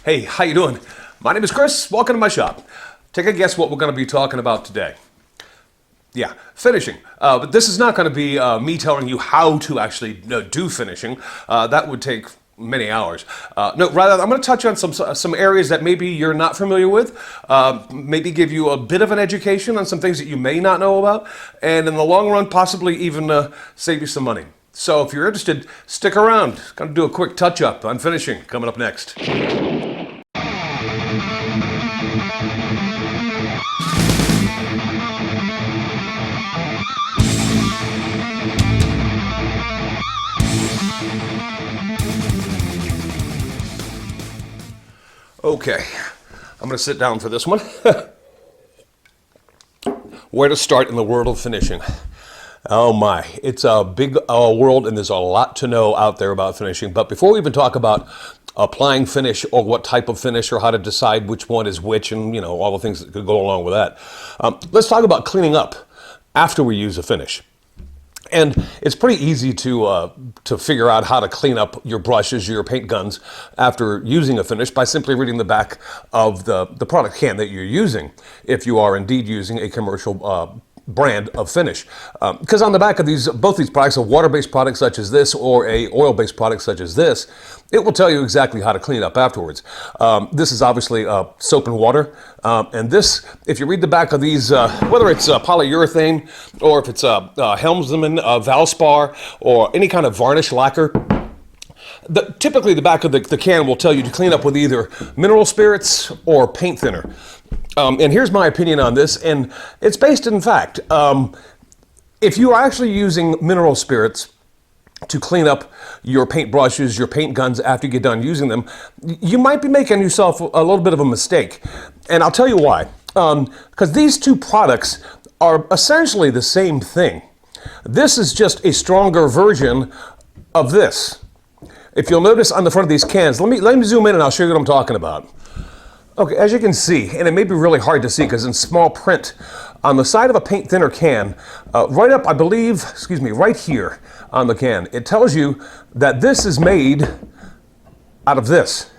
Hey, how you doing? My name is Chris. Welcome to my shop. Take a guess what we're going to be talking about today. Yeah, finishing. But this is not going to be me telling you how to actually do finishing. That would take many hours. No, rather, I'm going to touch on some areas that maybe you're not familiar with, maybe give you a bit of an education on some things that you may not know about, and in the long run, possibly even save you some money. So if you're interested, stick around. Going to do a quick touch-up on finishing coming up next. Okay, I'm going to sit down for this one. Where to start in the world of finishing? Oh my, it's a big world and there's a lot to know out there about finishing. But before we even talk about applying finish or what type of finish or how to decide which one is which and all the things that could go along with that, let's talk about cleaning up after we use a finish. And it's pretty easy to figure out how to clean up your brushes, your paint guns after using a finish by simply reading the back of the product can that you're using, if you are indeed using a commercial brand of finish. Because on the back of both these products, a water-based product such as this or a oil-based product such as this, it will tell you exactly how to clean up afterwards. This is obviously soap and water. And this, if you read the back of these, whether it's polyurethane or if it's Helmsman, Valspar, or any kind of varnish lacquer, typically the back of the can will tell you to clean up with either mineral spirits or paint thinner. And here's my opinion on this, and it's based in fact. If you are actually using mineral spirits to clean up your paint brushes, your paint guns after you get done using them, you might be making yourself a little bit of a mistake. And I'll tell you why. Because these two products are essentially the same thing. This is just a stronger version of this. If you'll notice on the front of these cans, let me zoom in and I'll show you what I'm talking about. Okay, as you can see, and it may be really hard to see because in small print, on the side of a paint thinner can, right up, I believe, right here on the can, it tells you that this is made out of this.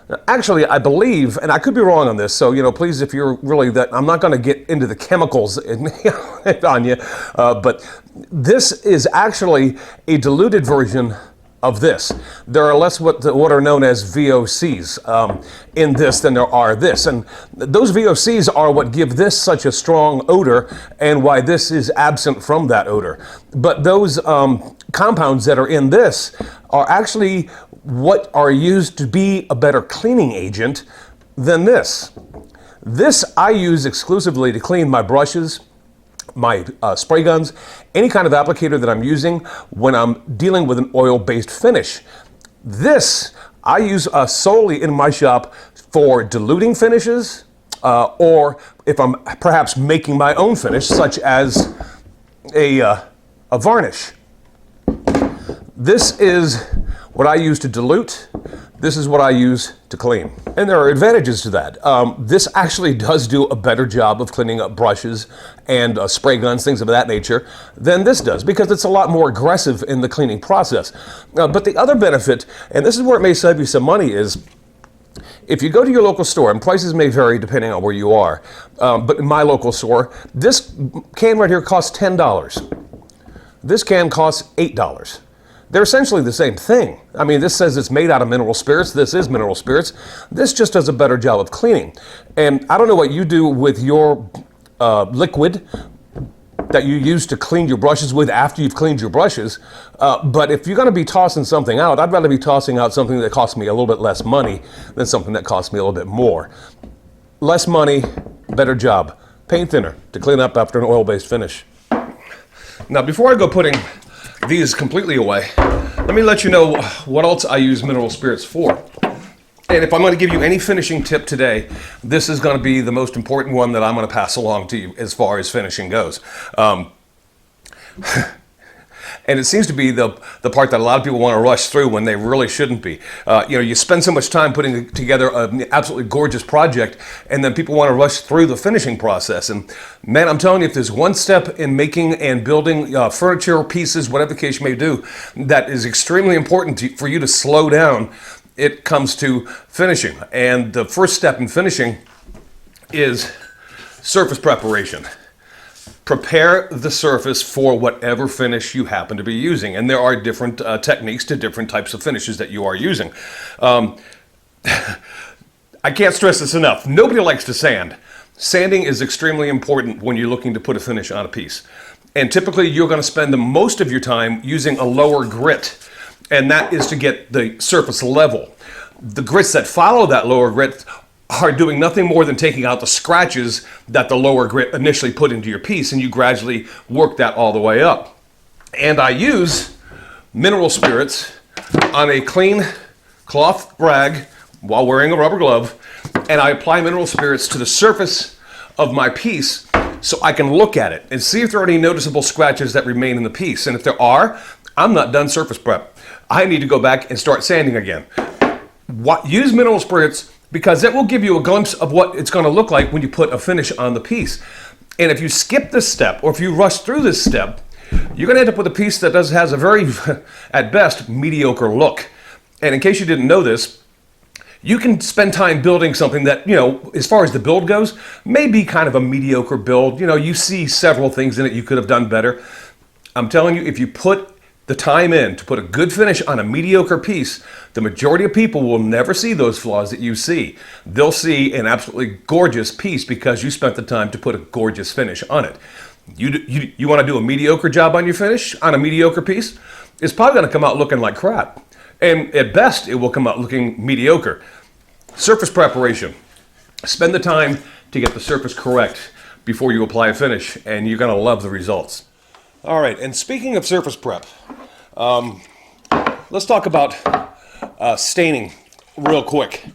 Now, actually, I believe, and I could be wrong on this, so, please, if you're really that, I'm not going to get into the chemicals on you, but this is actually a diluted version of this. There are less what are known as VOCs in this than there are this. And those VOCs are what give this such a strong odor and why this is absent from that odor. But those compounds that are in this are actually what are used to be a better cleaning agent than this. This I use exclusively to clean my brushes, my spray guns, any kind of applicator that I'm using when I'm dealing with an oil-based finish. This I use solely in my shop for diluting finishes, or if I'm perhaps making my own finish, such as a varnish. This is what I use to dilute. This is what I use to clean. And there are advantages to that. This actually does do a better job of cleaning up brushes and spray guns, things of that nature, than this does, because it's a lot more aggressive in the cleaning process. But the other benefit, and this is where it may save you some money, is if you go to your local store, and prices may vary depending on where you are, but in my local store, this can right here costs $10. This can costs $8. They're essentially the same thing. I mean, this says it's made out of mineral spirits. This is mineral spirits. This just does a better job of cleaning. And I don't know what you do with your liquid that you use to clean your brushes with after you've cleaned your brushes, but if you're going to be tossing something out, I'd rather be tossing out something that costs me a little bit less money than something that costs me a little bit more. Less money, better job. Paint thinner to clean up after an oil-based finish. Now, before I go putting these completely away, let me let you know what else I use mineral spirits for. And if I'm going to give you any finishing tip today, this is going to be the most important one that I'm going to pass along to you as far as finishing goes. And it seems to be the part that a lot of people want to rush through when they really shouldn't be. You spend so much time putting together an absolutely gorgeous project, and then people want to rush through the finishing process. And man, I'm telling you, if there's one step in making and building furniture pieces, whatever the case you may do, that is extremely important for you to slow down, it comes to finishing. And the first step in finishing is surface preparation. Prepare the surface for whatever finish you happen to be using. And there are different techniques to different types of finishes that you are using. I can't stress this enough. Nobody likes to sand. Sanding is extremely important when you're looking to put a finish on a piece. And typically you're going to spend the most of your time using a lower grit. And that is to get the surface level. The grits that follow that lower grit are doing nothing more than taking out the scratches that the lower grit initially put into your piece, and you gradually work that all the way up. And I use mineral spirits on a clean cloth rag while wearing a rubber glove, and I apply mineral spirits to the surface of my piece so I can look at it and see if there are any noticeable scratches that remain in the piece. And if there are, I'm not done surface prep. I need to go back and start sanding again. Use mineral spirits because it will give you a glimpse of what it's going to look like when you put a finish on the piece. And if you skip this step, or if you rush through this step, you're going to end up with a piece that has a very, at best, mediocre look. And in case you didn't know this, you can spend time building something that, as far as the build goes, may be kind of a mediocre build. You see several things in it you could have done better. I'm telling you, if you put the time in to put a good finish on a mediocre piece, the majority of people will never see those flaws that you see. They'll see an absolutely gorgeous piece because you spent the time to put a gorgeous finish on it. You want to do a mediocre job on your finish on a mediocre piece? It's probably going to come out looking like crap. And at best, it will come out looking mediocre. Surface preparation. Spend the time to get the surface correct before you apply a finish, and you're going to love the results. All right, and speaking of surface prep, let's talk about staining real quick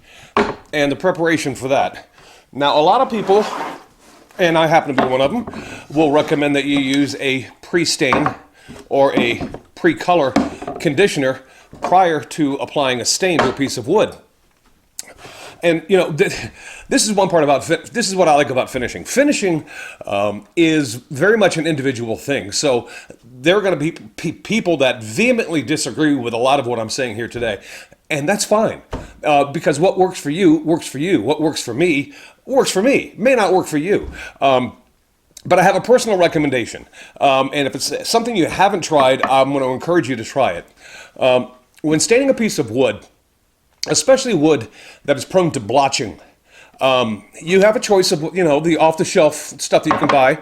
and the preparation for that. Now, a lot of people, and I happen to be one of them, will recommend that you use a pre-stain or a pre-color conditioner prior to applying a stain to a piece of wood. And this is one part about this is what I like about finishing. Finishing is very much an individual thing. So there are going to be people that vehemently disagree with a lot of what I'm saying here today, and that's fine because what works for you works for you. What works for me works for me. May not work for you. But I have a personal recommendation, and if it's something you haven't tried, I'm going to encourage you to try it. When staining a piece of wood, especially wood that is prone to blotching, you have a choice of the off-the-shelf stuff that you can buy,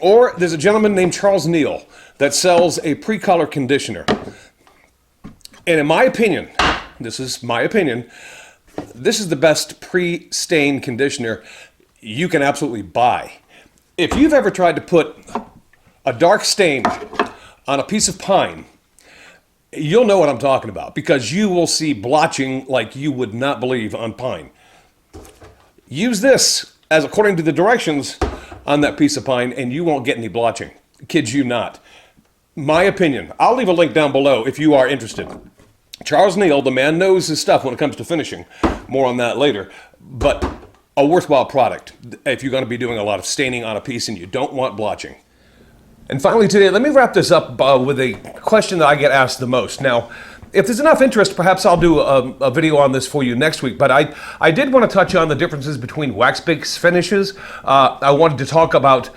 or there's a gentleman named Charles Neal that sells a pre-color conditioner. And in my opinion, this is my opinion, this is the best pre-stain conditioner you can absolutely buy. If you've ever tried to put a dark stain on a piece of pine, you'll know what I'm talking about because you will see blotching like you would not believe on pine. Use this as according to the directions on that piece of pine and you won't get any blotching. Kid you not. My opinion. I'll leave a link down below if you are interested. Charles Neal, the man knows his stuff when it comes to finishing. More on that later. But a worthwhile product if you're going to be doing a lot of staining on a piece and you don't want blotching. And finally today, let me wrap this up with a question that I get asked the most. Now, if there's enough interest, perhaps I'll do a video on this for you next week. But I did want to touch on the differences between wax-based finishes. I wanted to talk about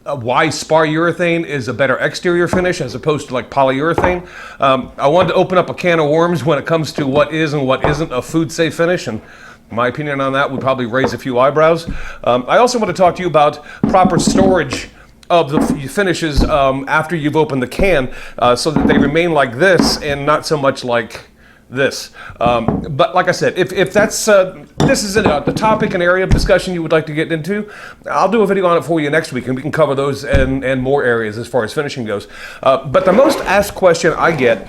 why spar urethane is a better exterior finish as opposed to like polyurethane. I wanted to open up a can of worms when it comes to what is and what isn't a food-safe finish. And my opinion on that would probably raise a few eyebrows. I also want to talk to you about proper storage of the finishes after you've opened the can so that they remain like this and not so much like this. But like I said, if that's this is a topic, an area of discussion you would like to get into, I'll do a video on it for you next week and we can cover those and more areas as far as finishing goes. But the most asked question I get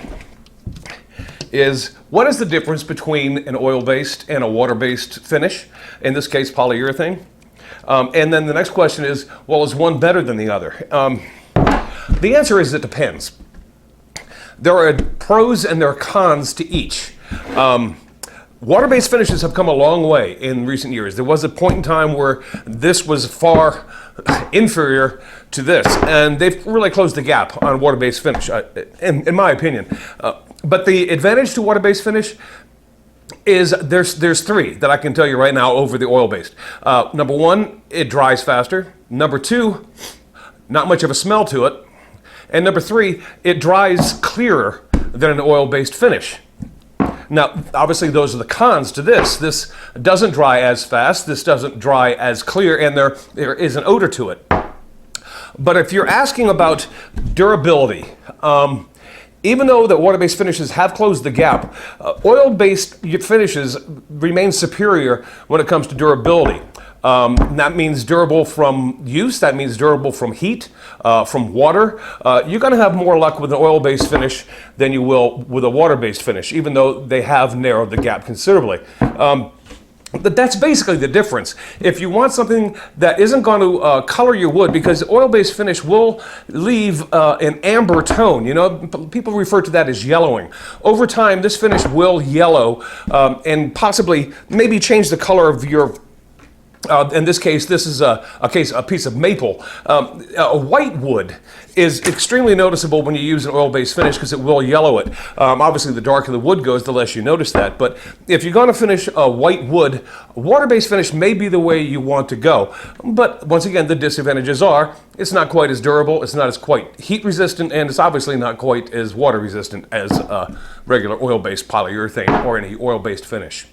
is, what is the difference between an oil-based and a water-based finish? In this case, polyurethane. And then the next question is, well, is one better than the other? The answer is it depends. There are pros and there are cons to each. Water-based finishes have come a long way in recent years. There was a point in time where this was far inferior to this, and they've really closed the gap on water-based finish, in my opinion. But the advantage to water-based finish is there's three that I can tell you right now over the oil-based. Number one, it dries faster. Number two, not much of a smell to it. And number three, it dries clearer than an oil-based finish. Now, obviously, those are the cons to this. This doesn't dry as fast. This doesn't dry as clear, and there is an odor to it. But if you're asking about durability, even though the water-based finishes have closed the gap, oil-based finishes remain superior when it comes to durability. That means durable from use, that means durable from heat, from water. You're going to have more luck with an oil-based finish than you will with a water-based finish, even though they have narrowed the gap considerably. But that's basically the difference. If you want something that isn't going to color your wood, because oil-based finish will leave an amber tone. You know, people refer to that as yellowing. Over time, this finish will yellow and possibly maybe change the color of your. In this case, this is a piece of maple. A white wood is extremely noticeable when you use an oil-based finish because it will yellow it. Obviously, the darker the wood goes, the less you notice that. But if you're going to finish a white wood, a water-based finish may be the way you want to go. But once again, the disadvantages are it's not quite as durable, it's not as quite heat-resistant, and it's obviously not quite as water-resistant as regular oil-based polyurethane or any oil-based finish.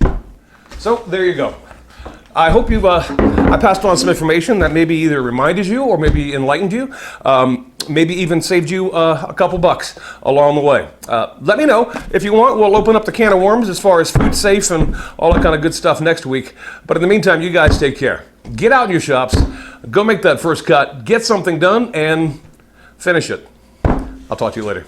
So there you go. I hope you've, I passed on some information that maybe either reminded you or maybe enlightened you, maybe even saved you a couple bucks along the way. Let me know. If you want, we'll open up the can of worms as far as food safe and all that kind of good stuff next week. But in the meantime, you guys take care. Get out in your shops, go make that first cut, get something done, and finish it. I'll talk to you later.